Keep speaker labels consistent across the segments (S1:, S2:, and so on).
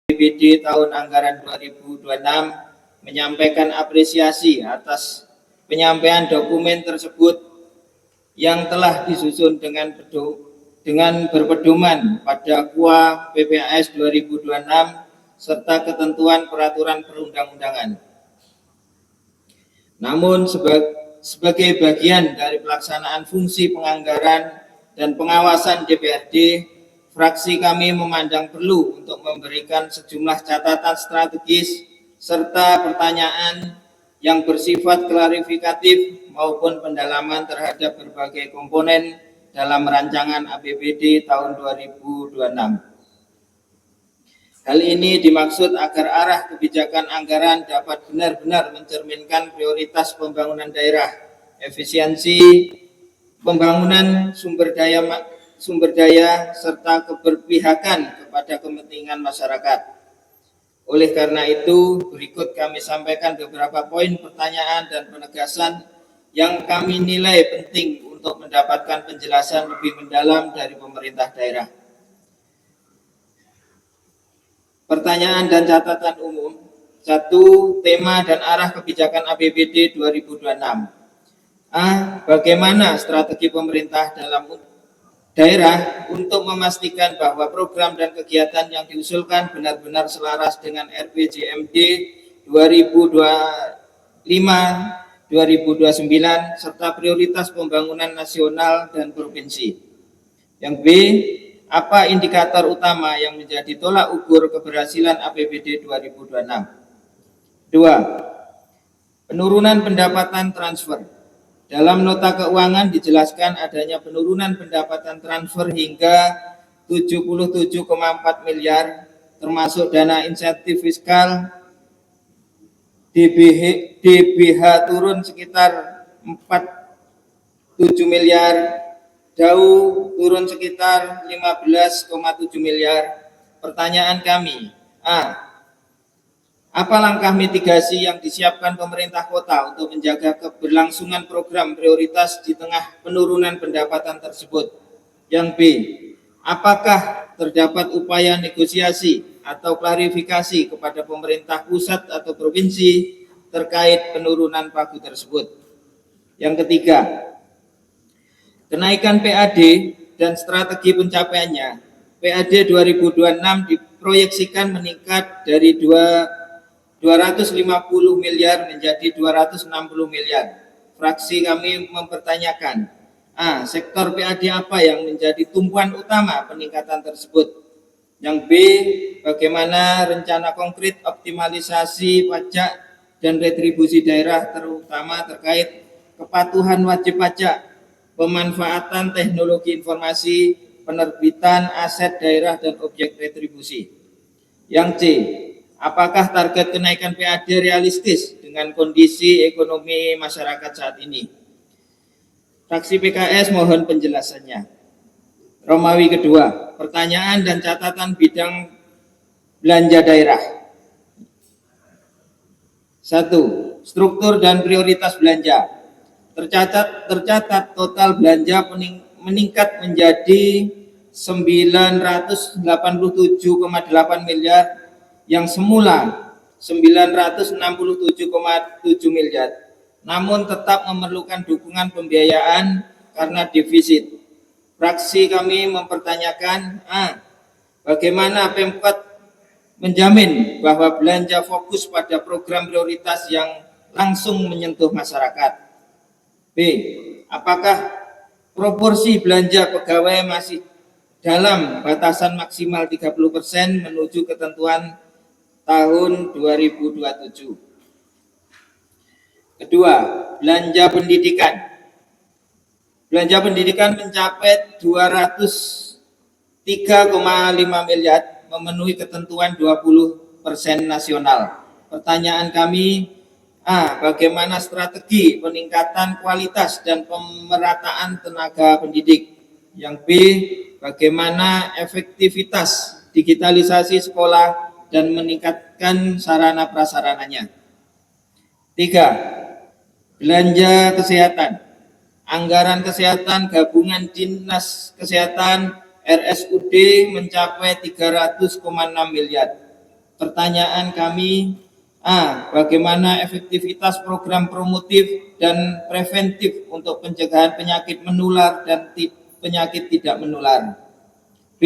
S1: APBD tahun anggaran 2026 menyampaikan apresiasi atas penyampaian dokumen tersebut yang telah disusun dengan berpedoman pada KUA PPAS 2026 serta ketentuan peraturan perundang-undangan. Namun sebagai bagian dari pelaksanaan fungsi penganggaran dan pengawasan DPRD, fraksi kami memandang perlu untuk memberikan sejumlah catatan strategis serta pertanyaan yang bersifat klarifikatif maupun pendalaman terhadap berbagai komponen dalam rancangan APBD tahun 2026. Hal ini dimaksud agar arah kebijakan anggaran dapat benar-benar mencerminkan prioritas pembangunan daerah, efisiensi pembangunan sumber daya serta keberpihakan kepada kepentingan masyarakat. Oleh karena itu, berikut kami sampaikan beberapa poin pertanyaan dan penegasan yang kami nilai penting untuk mendapatkan penjelasan lebih mendalam dari pemerintah daerah. Pertanyaan dan catatan umum. 1. Tema dan arah kebijakan APBD 2026. A. Bagaimana strategi pemerintah dalam daerah untuk memastikan bahwa program dan kegiatan yang diusulkan benar-benar selaras dengan RPJMD 2025-2029 serta prioritas pembangunan nasional dan provinsi. Yang B. Apa indikator utama yang menjadi tolak ukur keberhasilan APBD 2026? 2. Penurunan pendapatan transfer. Dalam nota keuangan dijelaskan adanya penurunan pendapatan transfer hingga 77,4 miliar, termasuk dana insentif fiskal DBH turun sekitar 47 miliar, DAU turun sekitar 15,7 miliar. Pertanyaan kami, A. Apa langkah mitigasi yang disiapkan pemerintah kota untuk menjaga keberlangsungan program prioritas di tengah penurunan pendapatan tersebut? Yang B. Apakah terdapat upaya negosiasi atau klarifikasi kepada pemerintah pusat atau provinsi terkait penurunan pagu tersebut? Yang ketiga, kenaikan PAD dan strategi pencapaiannya. PAD 2026 diproyeksikan meningkat dari 250 miliar menjadi 260 miliar. Fraksi kami mempertanyakan, A. Sektor PAD apa yang menjadi tumpuan utama peningkatan tersebut? Yang B. Bagaimana rencana konkret optimalisasi pajak dan retribusi daerah terutama terkait kepatuhan wajib pajak, pemanfaatan teknologi informasi, penerbitan aset daerah dan objek retribusi. Yang C. Apakah target kenaikan PAD realistis dengan kondisi ekonomi masyarakat saat ini? Fraksi PKS mohon penjelasannya. Romawi kedua, pertanyaan dan catatan bidang belanja daerah. 1. Struktur dan prioritas belanja. Tercatat total belanja meningkat menjadi 987,8 miliar yang semula 967,7 miliar, namun tetap memerlukan dukungan pembiayaan karena defisit. Fraksi kami mempertanyakan, A. Bagaimana Pemkot menjamin bahwa belanja fokus pada program prioritas yang langsung menyentuh masyarakat? B. Apakah proporsi belanja pegawai masih dalam batasan maksimal 30% menuju ketentuan tahun 2027? Kedua, belanja pendidikan. Belanja pendidikan mencapai 203,5 miliar, memenuhi ketentuan 20% nasional. Pertanyaan kami, A. Bagaimana strategi peningkatan kualitas dan pemerataan tenaga pendidik? Yang B. Bagaimana efektivitas digitalisasi sekolah dan meningkatkan sarana prasarananya? 3. Belanja kesehatan. Anggaran kesehatan gabungan Dinas Kesehatan RSUD mencapai 300,6 miliar. Pertanyaan kami, A. Bagaimana efektivitas program promotif dan preventif untuk pencegahan penyakit menular dan penyakit tidak menular? B.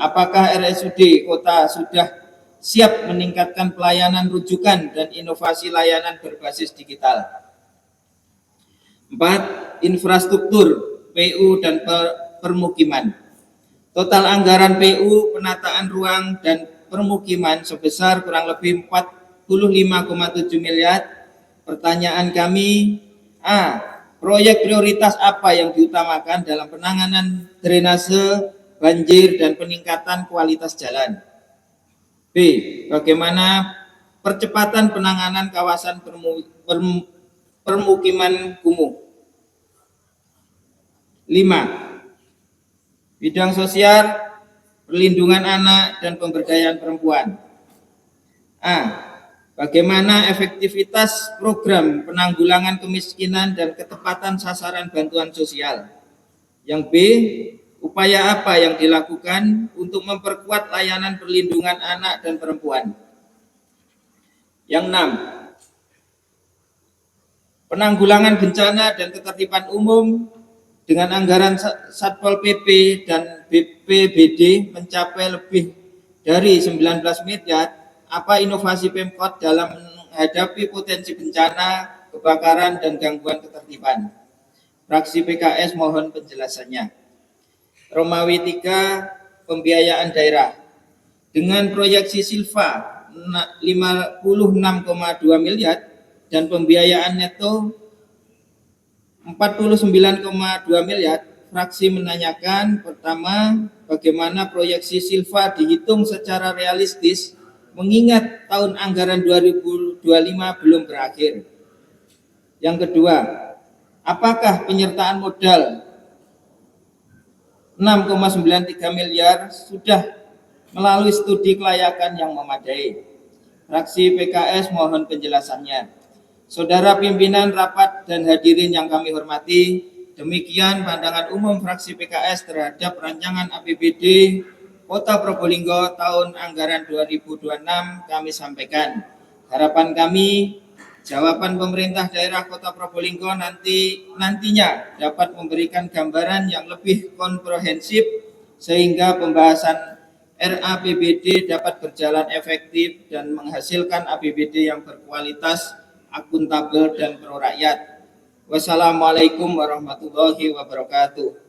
S1: Apakah RSUD Kota sudah siap meningkatkan pelayanan rujukan dan inovasi layanan berbasis digital? 4. Infrastruktur PU dan permukiman. Total anggaran PU penataan ruang dan permukiman sebesar kurang lebih 45,7 miliar. Pertanyaan kami, A. Proyek prioritas apa yang diutamakan dalam penanganan drainase, banjir, dan peningkatan kualitas jalan? B. Bagaimana percepatan penanganan kawasan permukiman kumuh? 5. Bidang sosial, perlindungan anak, dan pemberdayaan perempuan. A. Bagaimana efektivitas program penanggulangan kemiskinan dan ketepatan sasaran bantuan sosial? Yang B. Upaya apa yang dilakukan untuk memperkuat layanan perlindungan anak dan perempuan? Yang 6. Penanggulangan bencana dan ketertiban umum dengan anggaran Satpol PP dan BPBD mencapai lebih dari 19 miliar. Apa inovasi Pemkot dalam menghadapi potensi bencana, kebakaran, dan gangguan ketertiban? Fraksi PKS mohon penjelasannya. Romawi 3, pembiayaan daerah. Dengan proyeksi Silva 56,2 miliar dan pembiayaan neto 49,2 miliar, fraksi menanyakan pertama, bagaimana proyeksi Silva dihitung secara realistis mengingat tahun anggaran 2025 belum berakhir. Yang kedua, apakah penyertaan modal 6,93 miliar sudah melalui studi kelayakan yang memadai? Fraksi PKS mohon penjelasannya. Saudara pimpinan rapat dan hadirin yang kami hormati, demikian pandangan umum fraksi PKS terhadap rancangan APBD Kota Probolinggo tahun anggaran 2026 kami sampaikan. Harapan kami, jawaban pemerintah daerah Kota Probolinggo nantinya dapat memberikan gambaran yang lebih komprehensif sehingga pembahasan RAPBD dapat berjalan efektif dan menghasilkan APBD yang berkualitas, akuntabel, dan pro rakyat. Wassalamualaikum warahmatullahi wabarakatuh.